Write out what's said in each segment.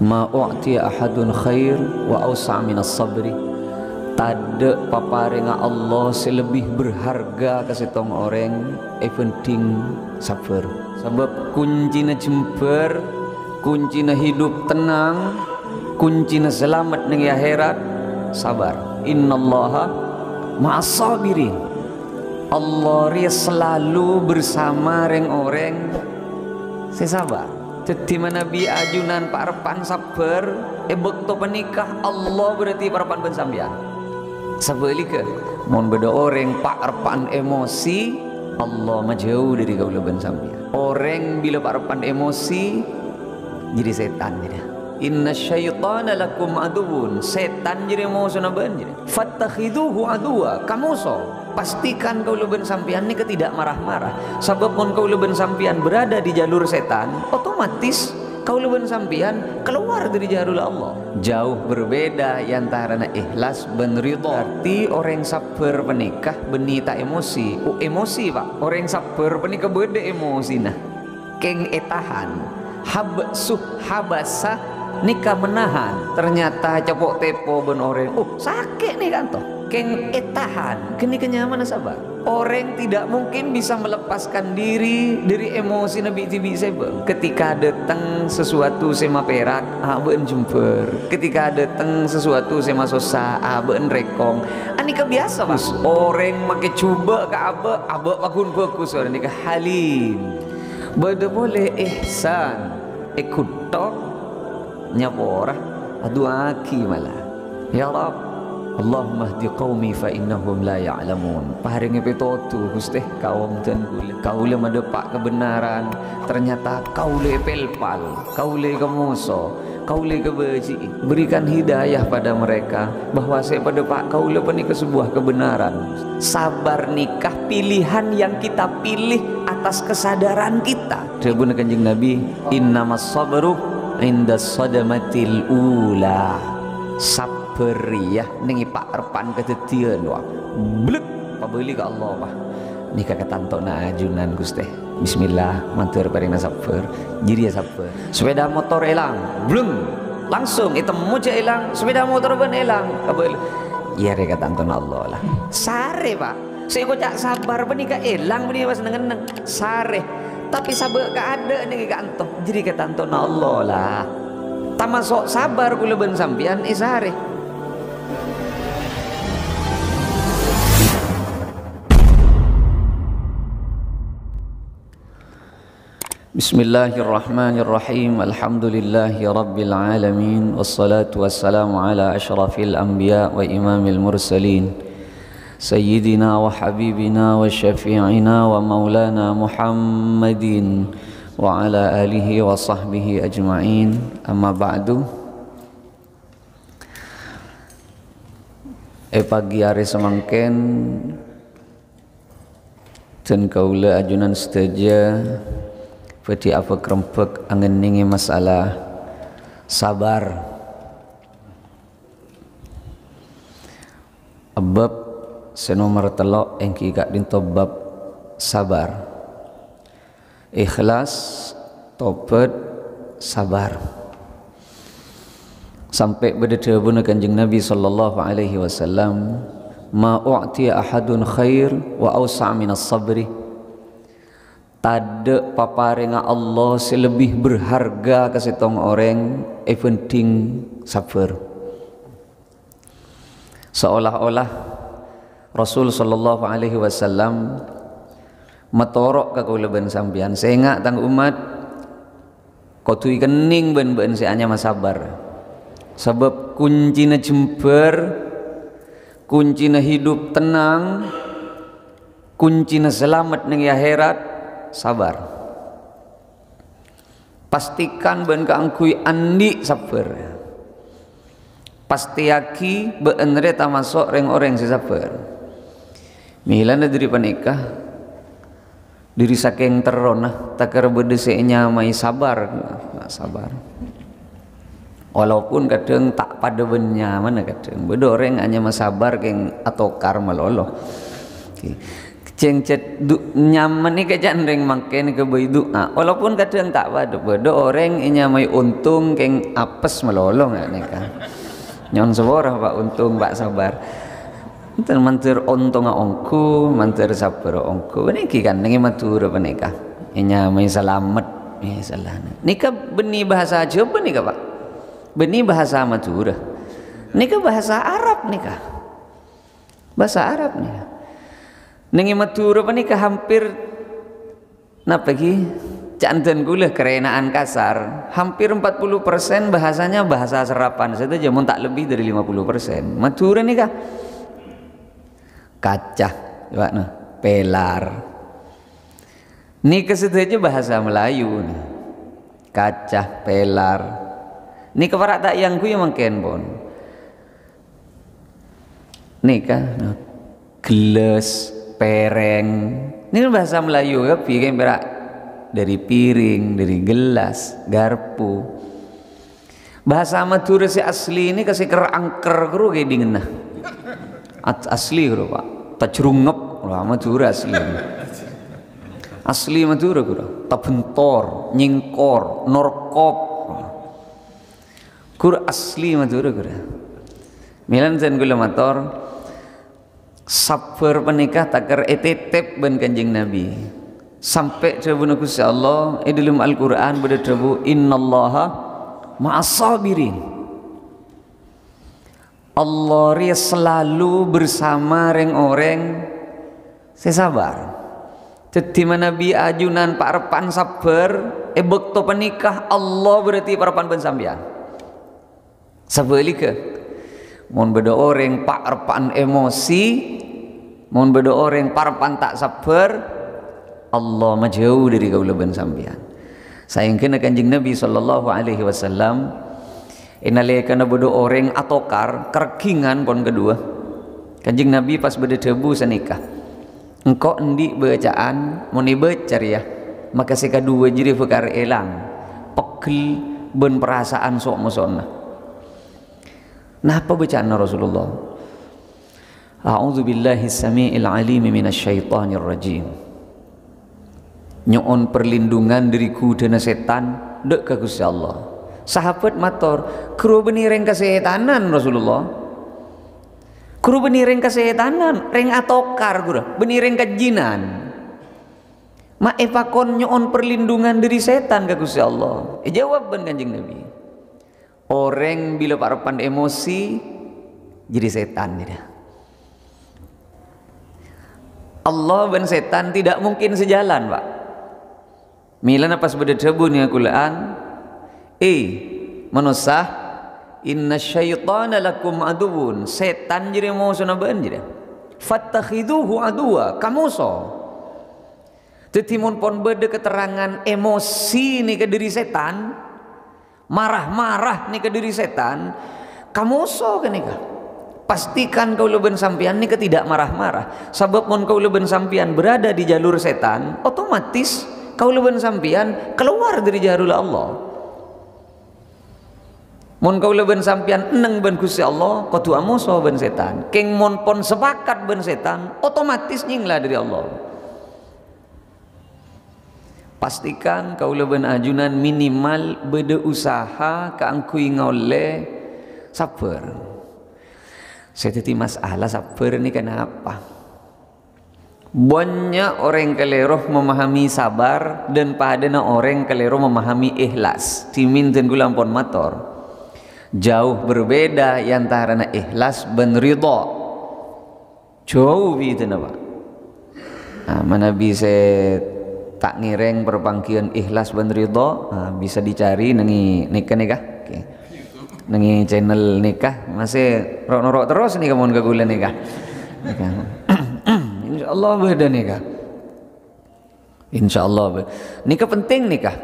Ma u'tiya ahadun khair wa awsa' minas sabri. Tade paparinga Allah selebih berharga kasih tong orang penting sabar. Sebab kuncina jember, kuncina hidup tenang, kuncina selamat ning akhirat sabar. Innallaha ma'as sabirin. Allah dia selalu bersama orang sesabar. Jadi Nabi ajunan parapan sabar, bekto penikah Allah berarti parapan bensambian. Sebalika, mohon beda orang parapan emosi, Allah majauh dari kaula bensambian. Orang bila parapan emosi, jadi setan jadi. Inna syaitana lakum aduun. Setan jadi musuh naban jadi. Fattakhiduhu aduwa. Kamu so. Pastikan kau leben sampian ni tidak marah-marah. Sebab pun kau leben sampian berada di jalur setan, otomatis kau leben sampian keluar dari jalur Allah. Jauh berbeda antara ikhlas ben ridha. Arti orang sabar penikah beni tak emosi. Emosi pak. Orang sabar penikah beda emosi nah. Keng etahan. Habsuh habasa nikah menahan. Ternyata capok tepo ben orang. Sakit nih kan toh. Keng etahan, kini kenyamanan sabar. Orang tidak mungkin bisa melepaskan diri dari emosi Nabi Tibi Sebe. Ketika datang sesuatu sema perak, aben jumper. Ketika datang sesuatu sema sosa, aben rekong. Ani kebiasa mas. Orang make coba ke abe bakun fokus orang ni ke halim. Bada boleh ihsan, ikutok nyaporah, aduaki malah. Ya Rabb. Allahumma hdi qaumi fa innahum la ya'lamun. Paharinge petotu Gusti kaum dan kaule madepak kebenaran, ternyata kaule pelpal, kaule kemoso, kaule kebeji. Berikan hidayah pada mereka bahwa saya pada pak kaule penik ke sebuah kebenaran. Sabar nikah pilihan yang kita pilih atas kesadaran kita. Dibun Kanjeng Nabi, innamas sabru indas sadamatil ula. Beriah nengi pak repan ketetian wah blek pabeli ke Allah wah nikah ketantok na ajunan Gusti. Bismillah matur paring sabar jadi ya sabar. Sepeda motor elang bleng langsung itu muja elang, sepeda motor ben elang kabel iya rek ketantok Allah lah sare pak saya kocak sabar benika elang benih pas nengen sare tapi sabar ka ada nengi kantok jadi ketantok na Allah lah tamasok sabar kula ben sampian sare. Bismillahirrahmanirrahim. Alhamdulillahi rabbil alamin. Wassalatu wassalamu ala asyrafil anbiya wa imamil mursalin Sayyidina wa habibina wa syafi'ina wa maulana Muhammadin wa ala alihi wa sahbihi ajma'in. Amma ba'du. Pagi hari semangken dan kaula ajunan sedaja peti apa kerempek angin ningi masalah sabar. Bab senomor telok engki gak dinto bab sabar. Ikhlas, tobat, sabar. Sampai berdedabun Kanjeng Nabi sallallahu alaihi wasallam, ma u'tiya ahadun khair wa awsa' minas sabri. Tade paparinga Allah selebih berharga kasih tong orang penting sabar. Seolah-olah Rasul sallallahu alaihi wasallam matorok ka kaula ben sampean sengak tang umat kotui kening ben-ben seanya masabar. Sebab kuncina jember, kuncina hidup tenang, kuncina selamat ning akhirat sabar. Pastikan ben kaangkui andi sabar. Pasti yaki beunre tamasok reng-oreng si sabar. Milana diri panikah diri saking terona takar bedesenya mai sabar, sabar. Walaupun kadang tak pada benya mana kadang bedo orang hanya masabar keng atau karma lolo ceng cet nyaman ni kejan ring makin ke doa walaupun kadang tak pada bedo orang inya mai untung keng apes melolo nggak nika nyon seborah pak untung pak sabar enten mantir untung ongku mantir sabar ongku niki kan nengi matur panika inya mai selamat salah nikah benih bahasa Jawa nikah pak benih bahasa Madura nikah bahasa Arab nikah bahasa Arab nikah nengi Madura nikah hampir napa lagi canten gula kerenaan kasar hampir 40% bahasanya bahasa serapan saja jamun tak lebih dari 50% Madura nikah kacah pak nah pelar nikah saja bahasa Melayu nih. Kacah pelar nikah para tak yang ku yang mungkin pun nikah no. Gelas pereng ini bahasa Melayu ya piring perak dari piring dari gelas garpu bahasa Madura si asli ini kasih kerangker kru kayak dingin nah asli kru pak tak cerungep Madura asli Madura kura tabentor nyingkor norkop kura asli Madura kura milan zen gula motor sabar penikah takar etetep ben kanjeng Nabi sampai terbunuh Gusti Allah dalam Al-Qur'an pada terbu innallaha ma'as-sabirin Allah ria selalu bersama orang sesabar jadi Nabi ajunan pak repan sabar bekto penikah Allah berarti parapan ben sampean sebalika mun beda orang pak repan emosi mun beda orang parapan tak sabar Allah majauh dari kaula ben sampean sayangkeun kanjeng Nabi sallallahu alaihi wasallam inalekana beda orang atokar kerkingan pon kedua kanjeng Nabi pas beda debu sanikah engkau endi bacaan mau baca ya maka sekadua jadi perkara elang pegel ben perasaan sok musonna nah apa bacaan Rasulullah a'udzubillahi samiil alim minasyaitonir rajim nyoon perlindungan diriku dana setan dek ka Gusti Allah sahabat mator kru benih reng kesehatanan Rasulullah kru benih reng kesehatanan reng atokar gura benih reng kajinan maepakon nyoon perlindungan dari setan ke Gusti Allah jawab ben kanjeng Nabi orang bila parapan emosi jadi setan tidak Allah ben setan tidak mungkin sejalan pak milana pas beda debu ni Al-Quran manusah inna syaitana lakum aduun setan jadi mau sunaban jadi fattakhiduhu aduwa kamu so tetimun pon beda keterangan emosi ni ke diri setan marah-marah ni ke diri setan kamu so ke nikah pastikan kau leben sampian ni ke tidak marah-marah sebab mon kau leben sampian berada di jalur setan otomatis kau leben sampian keluar dari jalur Allah mun kau leben sampian eneng ben Gusti Allah kau tu amuso ben setan keng mon pon sepakat ben setan otomatis nyinglah dari Allah pastikan kau leben ajunan minimal beda usaha keangkui ngole sabar saya tadi masalah sabar ini kenapa banyak orang keliru memahami sabar dan padana orang keliru memahami ikhlas timin dan gulampon motor jauh berbeda antara ikhlas dan ridha jauh itu pak mana bisa tak ngireng perpangkian ikhlas dan ridha bisa dicari nengi nikah okay. Nengi channel nikah masih rok-rok terus nih kamu kegulan nikah insyaallah beda nikah insyaallah nikah penting nikah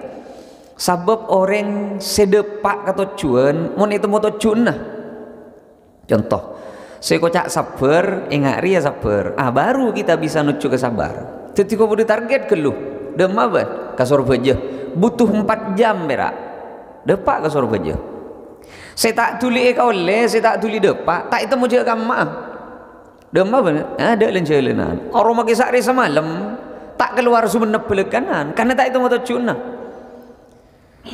sabab orang sedepak kata cuan mun itu moto cuan nah contoh saya kocak sabar ingat ria sabar baru kita bisa nuju ke sabar jadi kau boleh target ke lu demabat kasur baja butuh 4 jam berak depak kasur baja Saya tak tuli kau le, saya tak tuli depak, tak itu mau jaga maaf. Demam benar, ada lenjelenan. Orang maki sehari semalam tak keluar sumenep belekanan, karena tak itu mau cuna.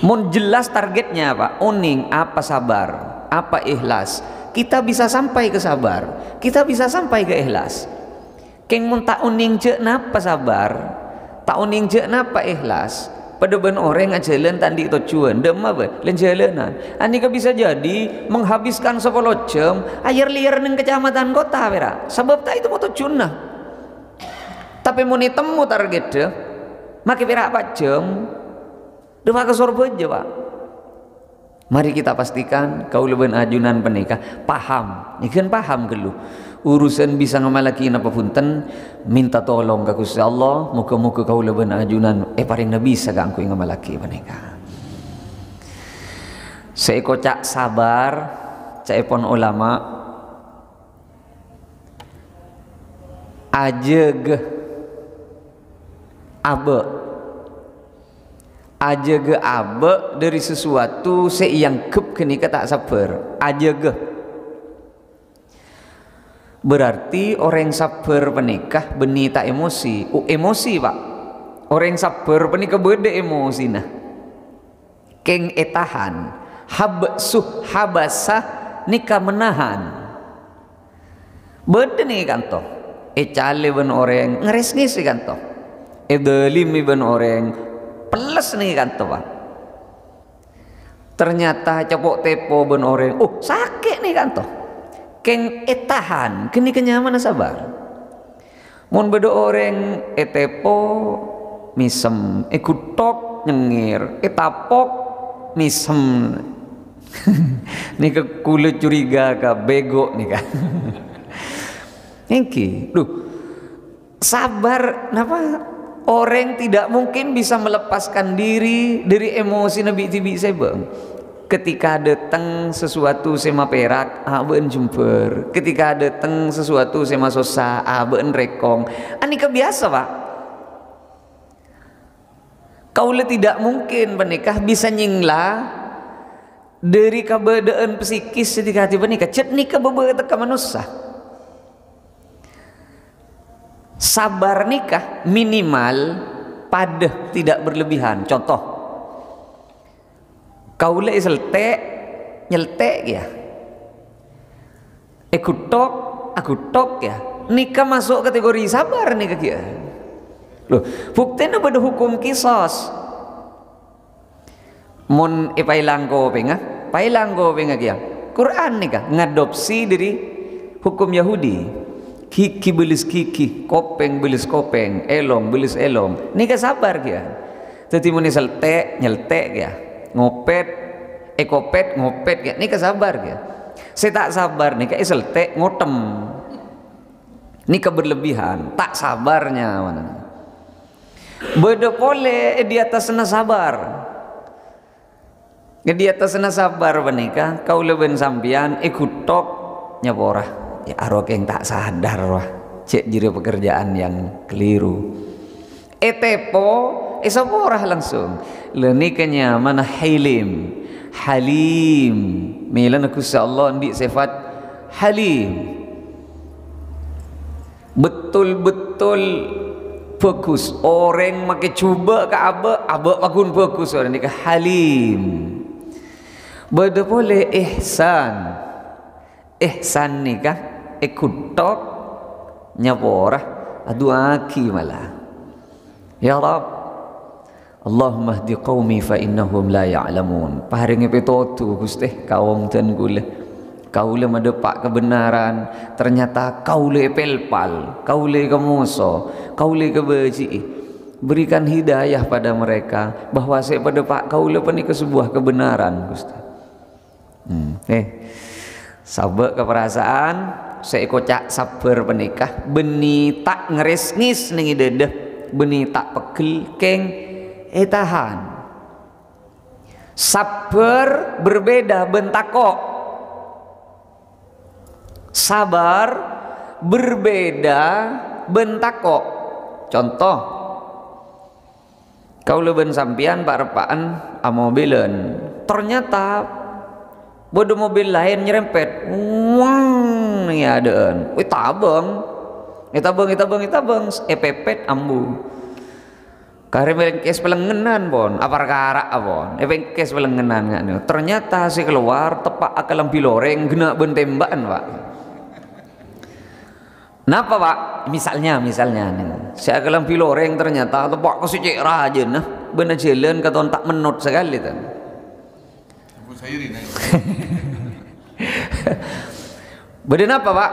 Mun jelas targetnya apa? Uning, apa sabar, apa ikhlas. Kita bisa sampai ke sabar, kita bisa sampai ke ikhlas. Keng mun tak uning je napa sabar, tak uning je napa ikhlas. Pada ben orang ngajalan tadi tujuan, demam ben lenjelenan. Ani ka bisa jadi menghabiskan 10 jam air liar neng kecamatan kota vera. Sebab tak itu mau tujuan. Tapi mun temu target deh, maki vera 4 jam. Dua ke sorbo aja pak. Mari kita pastikan kau leben ajunan penikah paham, ikan paham gelu urusan bisa ngamalaki napa punten, minta tolong ke Gusti Allah, muka-muka kau leben ajunan paling na bisa gangku ngamalaki penikah. Saya kocak sabar, cak pon ulama ajeg aja ge abe dari sesuatu yang kep kenika tak sabar aja ge berarti orang yang sabar penikah beni tak emosi emosi pak orang yang sabar penikah beda emosi nah keng etahan habsuh habasah nikah menahan beda nih kan toh cale ben orang ngeres ngisi kan toh delimi ben orang peles nih kan tuh pak ternyata capok tepo ben orang sakit nih kan tuh keng etahan kini kenyamanan sabar mun bedo orang tepo misem kutok nyengir etapok misem nih ke kulit curiga ke bego nih kan ini sabar napa orang tidak mungkin bisa melepaskan diri dari emosi Nabi Tibi Sebeng. Ketika datang sesuatu sema perak, aben jumper. Ketika datang sesuatu sema sosa, aben rekong. Ani kebiasa pak. Kaula tidak mungkin menikah bisa nyingla dari keberadaan psikis ketika hati menikah. Cet nikah beberapa manusia. Sabar nikah minimal pada tidak berlebihan. Contoh kaula iselte nyeltek ya aku tok ya nikah masuk kategori sabar nikah kia loh buktinya pada hukum kisos mon pailangko penga kia Quran nikah ngadopsi dari hukum Yahudi kiki belis kiki, kopeng belis kopeng, elong belis elong. Nika sabar kia. Jadi muni nyeltek kia, ngopet, kopet ngopet kia. Nika sabar kia. Saya tak sabar nika selte ngotem. Nika berlebihan, tak sabarnya mana. Beda pole di atas sana sabar. Di atas sana sabar menikah. Kau leben sampian ikutok nyaborah. Ya arwah yang tak sadar wah cek jadi pekerjaan yang keliru tepo saborah langsung lenikanya mana halim milan aku Allah di sifat halim betul-betul bagus orang make coba ke abe bagun bagus orang ni halim beda boleh ihsan nikah ikutok nyaborah adu aki malah ya Rab Allahumma hdi qaumi fa innahum la ya'lamun paharingi petotu Gusti kaum dan gula kaule madepak kebenaran ternyata kaule pelpal kaule kemuso kaule kebeji berikan hidayah pada mereka bahwa saya padepak kaule pani ke sebuah kebenaran Gusti sabar keperasaan saya kocak sabar penikah beni tak ngeresngis nengi dedeh beni tak pegel keng tahan sabar berbeda bentako sabar berbeda bentako contoh kau leben sampian pak repaan amobilen ternyata bodoh mobil lain nyerempet, wang nih adaan, wih tabang, pepet ambu. Karena kes pelengenan bon, apa perkara bon, kes pelengenan nggak nih. Ternyata si keluar tepak akalam piloreng gena bentembakan pak. Kenapa pak? Misalnya nih, si akalam piloreng ternyata tepak ke si cek raja nah, bener jalan kata tak menut sekali tuh. Beden apa pak?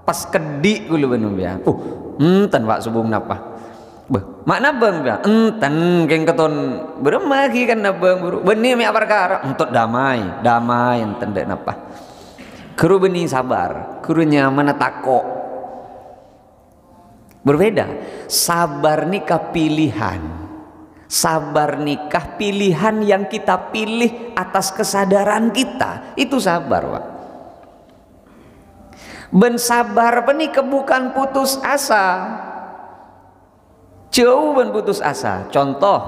Pas kedik gue bener ya. Enten pak subung napa? Mak nabang bilang, enten keng keton beremagi kan nabang buru. Benih mi perkara untuk damai enten dek napa. Kru benih sabar, krunya mana tako. Berbeda. Sabar nikah pilihan. Sabar nikah pilihan yang kita pilih atas kesadaran kita. Itu sabar, Pak. Ben sabar penikah bukan putus asa. Jauh ben putus asa. Contoh,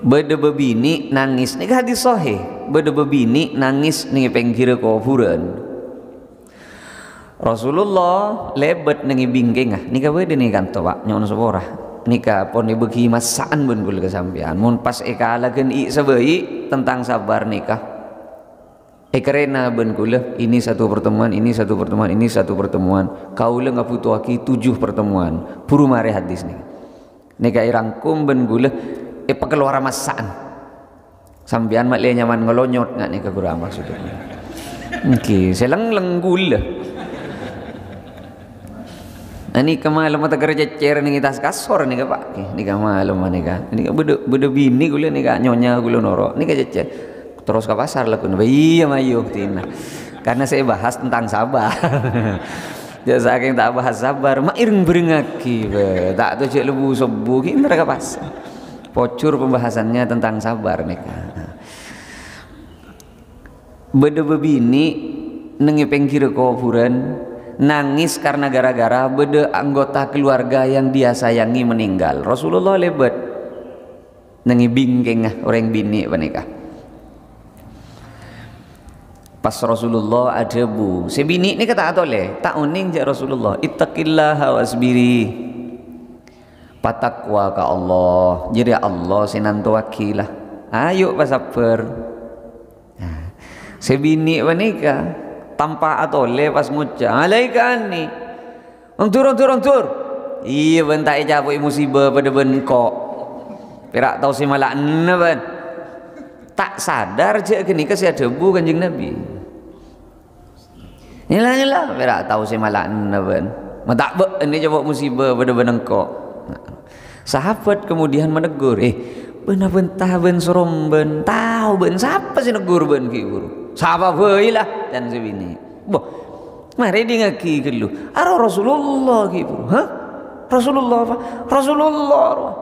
bede bebini nangis nih hadis sahih. Bede bebini nangis nih penggir kuburan. Rasulullah lebet nengi bingkeng nika bede nih kanto pak nyon seborah nika pon begi masaan ben kula kesampean mun pas eka alagen i sebeui tentang sabar nikah karena ben kula ini satu pertemuan kaula ngaputuaki 7 pertemuan puru mare hadis nika irangkum ben kula pakeluar masaan sampean mak le nyaman ngelonyot nggak nika gura maksudnya oke seleng gula ini kemalam mata kerja cer nih tas kasor nih pak nih kemalam nih beda bini gula nih nyonya gula noro nih cecer terus ke pasar lah kun iya mayu tina karena saya bahas tentang sabar ya saking tak bahas sabar mak ireng berengaki tak tuh cek lebu sebu kita ke pasar pocur pembahasannya tentang sabar nih beda bini nengi pengkir kuburan nangis karena gara-gara beda anggota keluarga yang dia sayangi meninggal. Rasulullah lebat nengi bingkeng orang bini menikah. Pas Rasulullah ada bu, si bini ini kata atole, tak uning jak Rasulullah. Ittaqillaha wasbiri. Patakwa ka Allah. Jadi Allah sinantu wakilah. Ayo pasaper. Nah, si bini menikah. Tanpa atole pas muca alaikan nih tur iya bentai capuk musibah pada bengkok perak tahu si malakna ben tak sadar je gini kasih ada debu kanjeng Nabi nila perak tahu si malakna ben matak be ini capuk musibah pada bengkok sahabat kemudian menegur benar bentah ben sorom ben tahu ben siapa sih negur ben kiburu siapa lah dan sebini boh mari dia ngaki gelu aro Rasulullah kiburu Rasulullah apa Rasulullah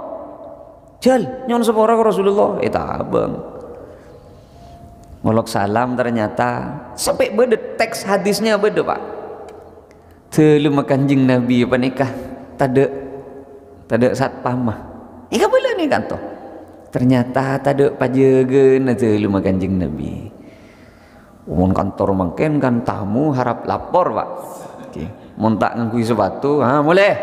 jal nyon sepora ke Rasulullah abang ngolok salam ternyata sampai beda teks hadisnya beda pak telu makanjing Nabi apa nikah tada saat pamah ika boleh nih kanto ternyata tada pajagen telu makanjing Nabi umum kantor mungkin kan tamu harap lapor pak mun tak ngangkui sepatu boleh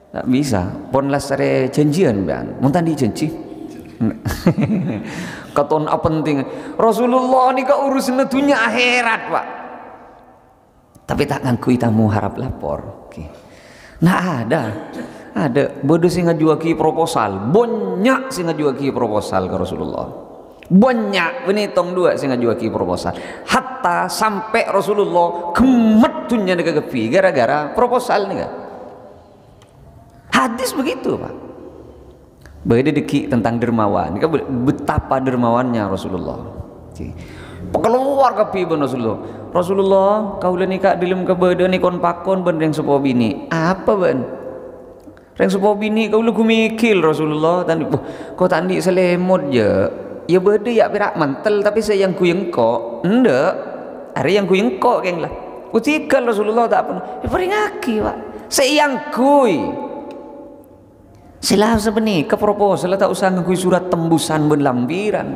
tak bisa pon lasare janjian bang mun tadi janji katon apa penting Rasulullah ini ka urusan dunia akhirat pak tapi tak ngangkui tamu harap lapor nah ada bodoh sih ngajuaki proposal banyak sih ngajuaki proposal ke Rasulullah banyak benitong dua sih ngajuaki proposal hatta sampai Rasulullah gemet dunia nega gepi gara-gara proposal nih hadis begitu pak beda deki tentang dermawan betapa dermawannya Rasulullah keluar kepi ben Rasulullah kau nikah dalam kebeda nikon pakon ben yang sepo bini apa ben yang sepo bini kau lu mikil Rasulullah tadi kau tadi selemut je ya beda ya perak mantel tapi saya yang kuyeng kok enggak ada yang kuyeng kok keng lah utikal Rasulullah tak pernah peringaki pak saya yang kuy silah sebenih ke proposal tak usah ngakui surat tembusan ben lampiran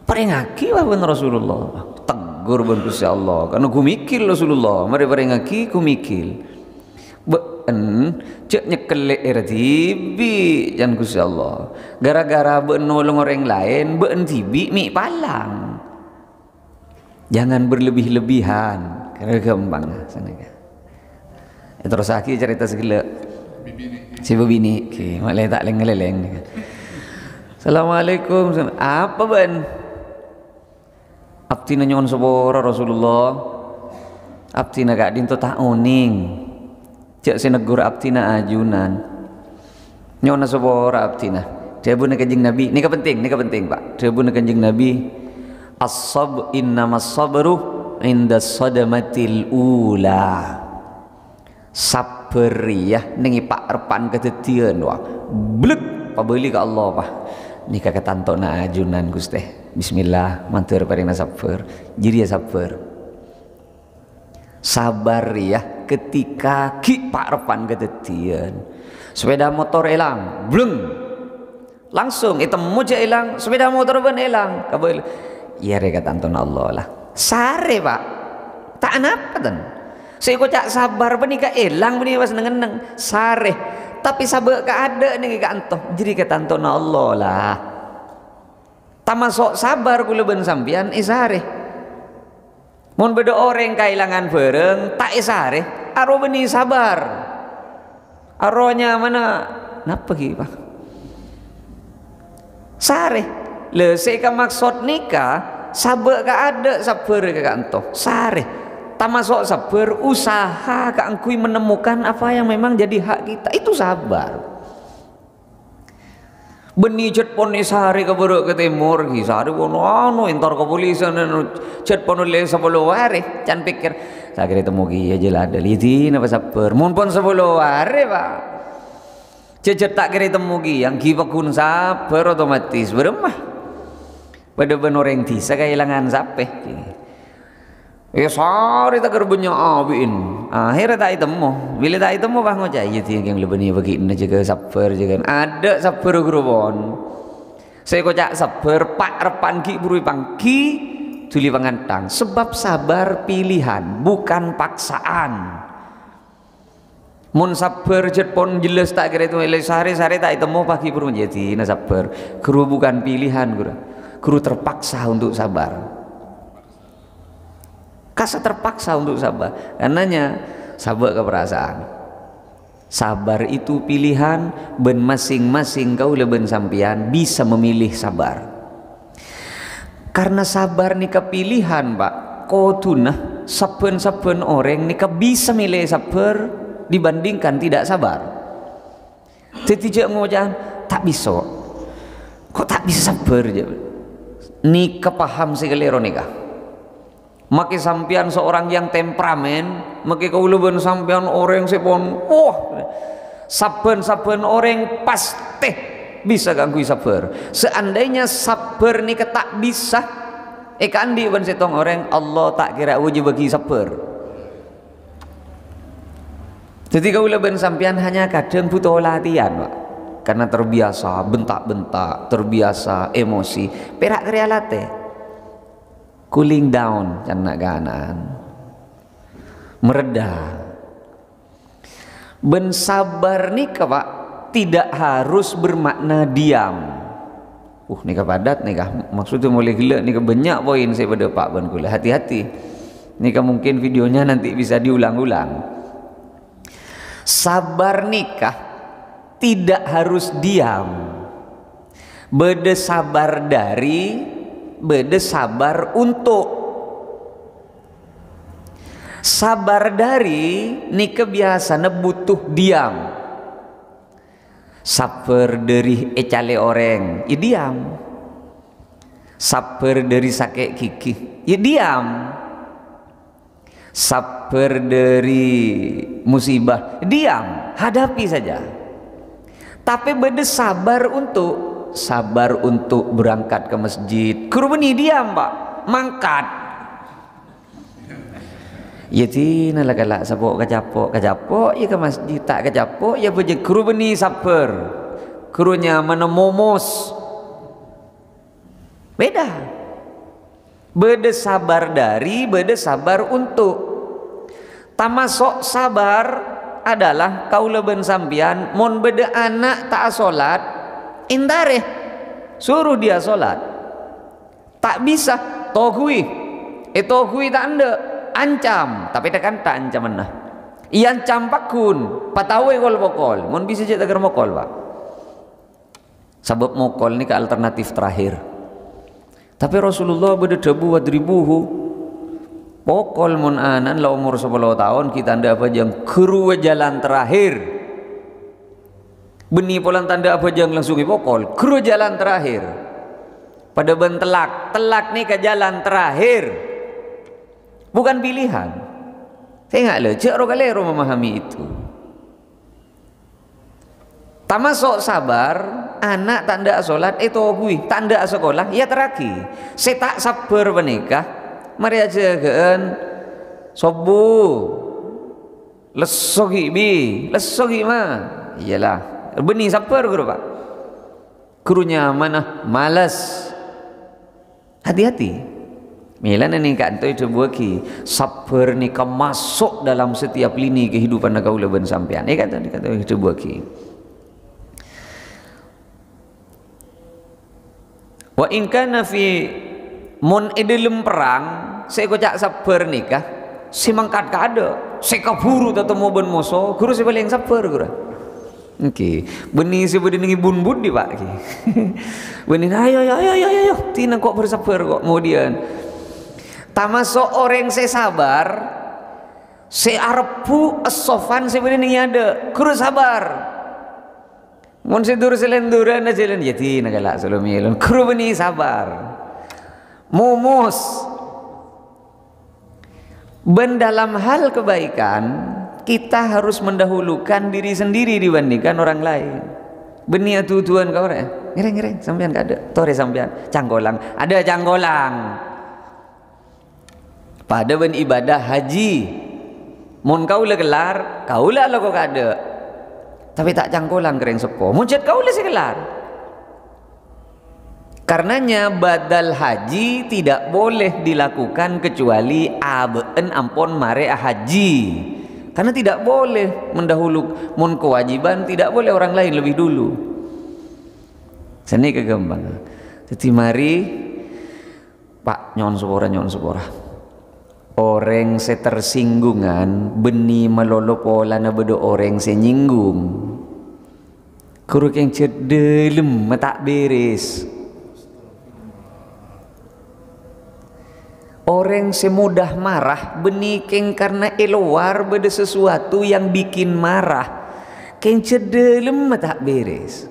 Peringaki lah ben Rasulullah. Tegur ben Gusti Allah. Karena ku mikir Rasulullah, mari peringaki ku mikir. Ben cek nyekelek tibi jan Gusti Allah. Gara-gara ben nolong orang lain, ben tibi mi palang. Jangan berlebih-lebihan. Karena gampang sana kan. Terus aki cerita segala. Si bini, okay, malah tak leng-leng. Assalamualaikum. Apa ben? Abdi nyon sabora Rasulullah. Abdi gak dinto tak oning. Cek sinegur abdi na ajunan. Nyon sabora abdi na. Debu na kanjeng Nabi. Ini penting Pak. Debu na kanjeng Nabi. As-sab innamas sabru inda sadamatil ula. Sabar ya nengi pak repan kedetian wah blek pabeli ke Allah pak ni kakak tanto na ajunan Gusti bismillah mantur parina sabar jadi ya sabar ya ketika ki pak repan kedetian sepeda motor hilang bleng langsung itu moja hilang sepeda motor ben hilang kabel iya reka tanto na Allah lah sare pak tak apa dan saya kocak sabar benika elang benika pas neng sare tapi sabar ka ada nih ka antoh jadi kata antoh na Allah lah tamasok sabar kula ben sampian sare mun beda orang kailangan bareng tak sare aro beni sabar aronya mana napa ki Pak sare le saya ka maksud nikah sabar ka ada sabar ka antoh sare tamasok sabar usaha keangkui menemukan apa yang memang jadi hak kita itu sabar beni cet pon sehari ke baru ke timur sehari pon anu entar kepolisian cet pon le 10 hari can pikir saya kira temu ki aja lah ada litin apa sabar mun pon 10 hari Pak cet tak kira temu ki yang ki pakun sabar otomatis beremah pada ben orang tisa kehilangan sapeh sari tak kerbunya abin akhirnya tak itemu bila tak itemu bang ngocah iya yang lebih ni bagi ini juga sabar juga ada sabar gerobon saya kocak sabar pak repan ki buru pangki tuli pangantang sebab sabar pilihan bukan paksaan mun sabar jet pon jelas tak kira itu sehari tak itemu pagi buru jadi na sabar guru bukan pilihan guru terpaksa untuk sabar kasa terpaksa untuk sabar karenanya sabar ke perasaan sabar itu pilihan ben masing-masing kau leben sampian bisa memilih sabar karena sabar ni kepilihan Pak kau tunah saben-saben orang ni bisa milih sabar dibandingkan tidak sabar tidak ngojan tak bisa kok tak bisa sabar ni kepaham sekali nikah maki sampian seorang yang temperamen maki kauluban sampian orang sepon saben-saben orang pasti bisa ganggu sabar seandainya sabar ni tak bisa kandi ban setong orang Allah tak kira wajib bagi sabar jadi kauluban sampian hanya kadang butuh latihan Pak karena terbiasa bentak-bentak terbiasa emosi perak krealate cooling down canak kanan mereda ben sabar nikah Pak tidak harus bermakna diam nikah padat nikah maksudnya mulai gila nikah banyak poin saya pada Pak ban kula hati-hati nikah mungkin videonya nanti bisa diulang-ulang sabar nikah tidak harus diam beda sabar dari beda sabar untuk sabar dari ni kebiasaan butuh diam sabar dari ecale orang ya diam sabar dari sakit gigi ya diam sabar dari musibah diam hadapi saja tapi beda sabar untuk berangkat ke masjid kurubani diam Pak mangkat ya tina lah galak sabok kacapok ya ke masjid tak kacapok ya bejek kurubani sabar kurunya mana momos beda Beda sabar dari, beda sabar untuk. Tamasok sabar adalah kaula ben sampian mon beda anak tak salat, indareh suruh dia salat. Tak bisa tohui. Tohui tak anda ancam, tapi tekan tak ancam mana. Ian campakun patawe kol bokol. Mon bisa je tagar mokol, Pak. Sebab mokol ni ke alternatif terakhir. Tapi Rasulullah berdebu wadribuhu. Pokol mun anan la umur 10 tahun kita anda apa jang keru jalan terakhir. Beni polan tanda apa jang langsung pokol keru jalan terakhir. Pada bentelak, telak ni ke jalan terakhir. Bukan pilihan. Saya enggak lecek ro kalero memahami itu. Tamasok sabar, anak tanda salat itu hui, tanda sekolah ya teraki. Saya tak sabar menikah, mari aja gaan sobu lesogi bi, lesogi mah. Iyalah, benih sabar guru Pak. Gurunya mana? Malas. Hati-hati. Milan ini kan tu itu buaki sabar ni masuk dalam setiap lini kehidupan kaula ben sampean. Kata itu buaki. Wa in kana fi mun dalam perang saya kocak sabar nikah si mangkat kada saya kaburu tetemu ben moso guru saya paling sabar guru. Okey, benih si budi nengi bun di Pak ki. Benih ayo tina kok bersabar kok kemudian tamasok orang saya sabar saya arpu as-sofan saya budi nengi ada guru sabar. Mun sedur selenduran na jalan jati nagalak salomilon guru benih sabar. Mumus ben dalam hal kebaikan kita harus mendahulukan diri sendiri dibandingkan orang lain. Benih tujuan kau ngereng sampean gak ada tore sampean canggolang ada canggolang pada ben ibadah haji mun kau le gelar kau lah lo kok ada tapi tak canggolang kereng sepo muncet kau le segelar. Karenanya badal haji tidak boleh dilakukan kecuali aben ampon mare haji. Karena tidak boleh mendahulu mun kewajiban tidak boleh orang lain lebih dulu. Seni kegembang. Jadi mari Pak nyon sepora. Orang setersinggungan beni melolo pola na bedo orang senyinggung. Kuruk yang cedelem tak beres. Orang semudah marah benikeng karena eluar beda sesuatu yang bikin marah. Keng cedelem tak beres.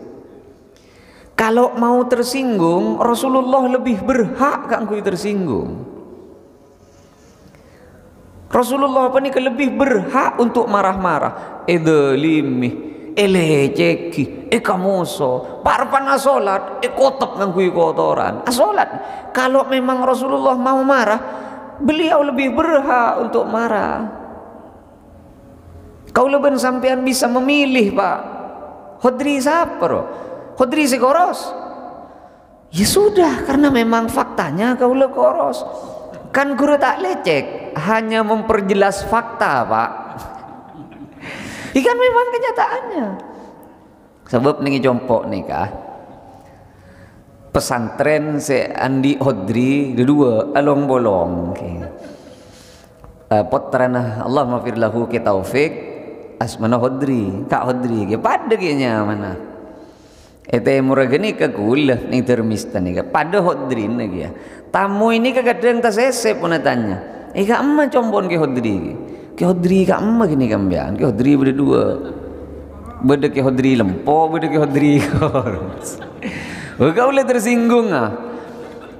Kalau mau tersinggung, Rasulullah lebih berhak kan kui tersinggung. Rasulullah apa nih lebih berhak untuk marah-marah. Edolimi, eleceki, kamuso, parpan asolat, kotop ngangkui kotoran. Asolat. Kalau memang Rasulullah mau marah, beliau lebih berhak untuk marah. Kau leben sampean bisa memilih Pak. Hodri siapa? Hodri si koros. Ya sudah, karena memang faktanya kau le koros. Kan guru tak lecek, hanya memperjelas fakta Pak. Ikan memang kenyataannya. Sebab nih jompok nikah. Pesantren se Andi Hodri dua along bolong. Potrana Allah maafir lahu ke taufik asmana Hodri kak Hodri ke pada kayaknya mana. Ete muragani ke kulah nih termistan nih pada Hodri nih ya. Tamu ini kadang tas sesep pun tanya. Kak emma combon ke Hodri. Ke Hodri kak emma gini kambian. Ke Hodri berdua. Beda ke Hodri lempo, beda ke Hodri koros. Kau le tersinggung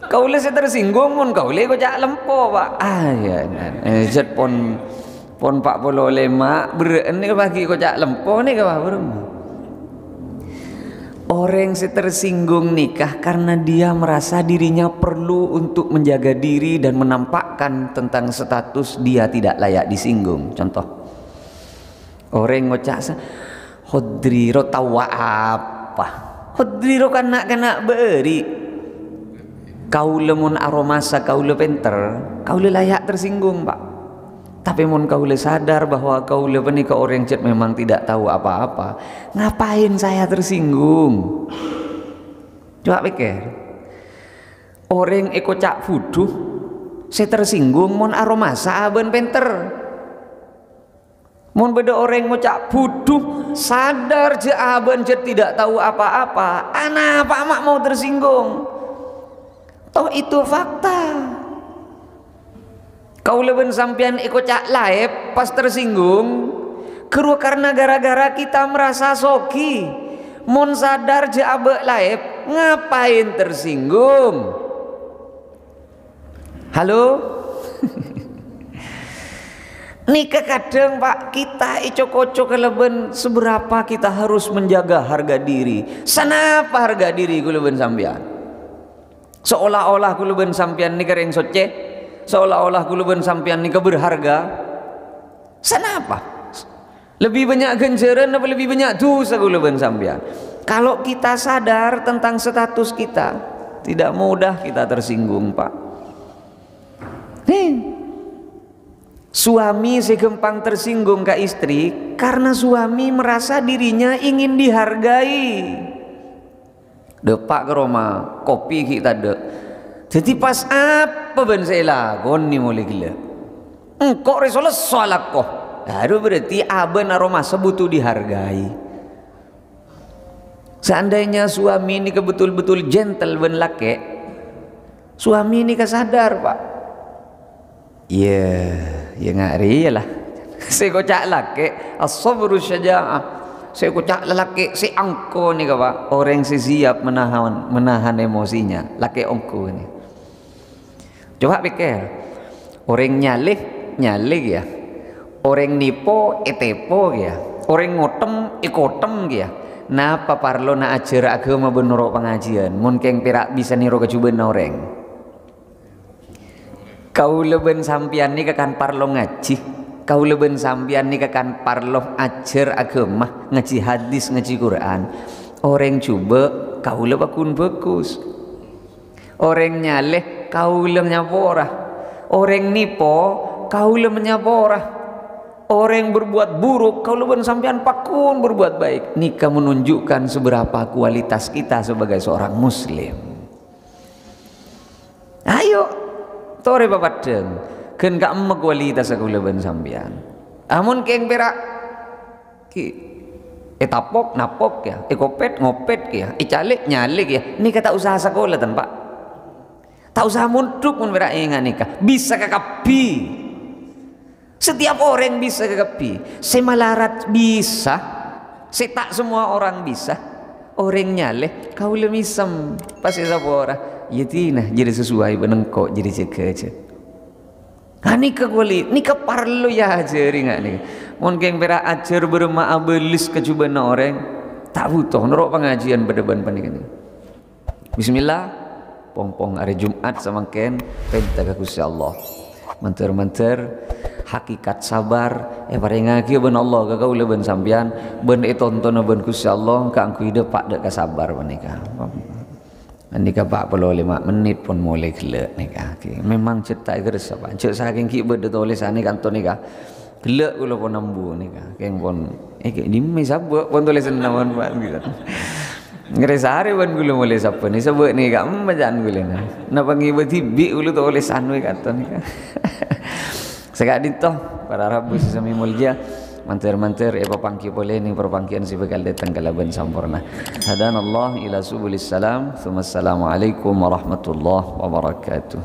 kau le tersinggung mun kau le kocak lempo Pak. Ya jet pon Pak polo lema beren ni bagi kocak lempo ni kau berem. Orang tersinggung nikah karena dia merasa dirinya perlu untuk menjaga diri dan menampakkan tentang status dia tidak layak disinggung. Contoh orang ngocak Hodri ro tawa apa Hodri ro kena beri Kaula mun aromasa kaula penter, kaula layak tersinggung, Pak. Tapi mun kaula sadar bahwa kaula menika orang cet memang tidak tahu apa-apa, ngapain saya tersinggung? Coba pikir. Orang eko cak fuduh, saya tersinggung mun aromasa aben penter. Mun beda orang ngucap buduh sadar je aben je tidak tahu apa-apa, ana apa mak mau tersinggung? Toh itu fakta. Kau leben sampian ikut cak laep pas tersinggung, keru karena gara-gara kita merasa soki. Mun sadar je abe laep, ngapain tersinggung? Halo? Nika kadang Pak kita icok-ocok keleben seberapa kita harus menjaga harga diri. Sanapa harga diri kuleben sampian? Seolah-olah kuleben sampian nika reng soce, seolah-olah kuleben sampian nika berharga. Sanapa? Lebih banyak genjeran atau lebih banyak dosa kuleben sampian? Kalau kita sadar tentang status kita, tidak mudah kita tersinggung, Pak. Suami segempang tersinggung ke istri karena suami merasa dirinya ingin dihargai. Depak ke rumah kopi kita dek. Jadi pas apa ben saya lakukan ni mulai gila. Engkau resoles soalak kok. Aduh berarti aben aroma sebutu dihargai. Seandainya suami ini betul-betul gentle ben laki, suami ini kesadar Pak. Ya ngari lah. Saya kocak laki, as-sabru syaja'ah. Saya kocak lelaki, si angko ni Pak. Orang si siap menahan emosinya. Laki angko ni. Coba pikir, orang nyalih ya. Orang nipo etepo ya. Orang ngotem ikotem ya. Napa parlo na ajar agama benoro pengajian. Mungkin perak bisa niro kecuban orang. Kau leben sampian ni kekan parlo ngaji, kau leben sampian ni kekan parlo ajar agama, ngaji hadis, ngaji Quran. Orang coba kau lebakun bagus, orang nyaleh kau lem nyapora, orang nipo kau lem nyapora, orang berbuat buruk kau leben sampian pakun berbuat baik. Nikah menunjukkan seberapa kualitas kita sebagai seorang muslim. Ayo tore papadeng ken ka emek kualitas aku leben sampean. Amun keng perak ki etapok napok ya, ekopet ngopet ya, icalik nyalik ya. Nikah tak usah sekolah tan Pak. Tak usah munduk mun perak ingat nikah. Bisa kakapi. Setiap orang bisa kakapi. Semalarat bisa. Tak semua orang bisa. Orang nyaleh kau lemisem pasti sapa ora. Ya tina jadi sesuai benengkok jadi jaga aja. Nikah kuali, nikah parlo ya ajar ingat nih. Mungkin pera ajar berma abelis kecuban orang tak butuh norok pengajian berdeban panikan. Bismillah, pong hari Jumat semakin pentaka Gusti Allah. Menter hakikat sabar paring ngaki ben Allah ka kaula ben sampean ben tonton ben Gusti Allah ka angku hidup pak dek sabar menika. Nikah 45 menit pun mulai gelak nikah. Memang cetak geres apa? Cek saking ki beda tulisan ni kantor nikah. Gelak kula pun nambu nikah. Keng pun ni mesabuk pun tulisan nawan buat gitu. Ngeresare pun kula mulai sapa ni sebut nikah bacaan kula na. Napa ngibati bi kula tulisan we kantor nikah. Sekak ditoh para rabu sesami mulja. Manter-manter pangki boleh ni perpangkian si bekal datang kalaban sampurna. Hadanallah ila subulis salam. Assalamualaikum warahmatullahi wabarakatuh.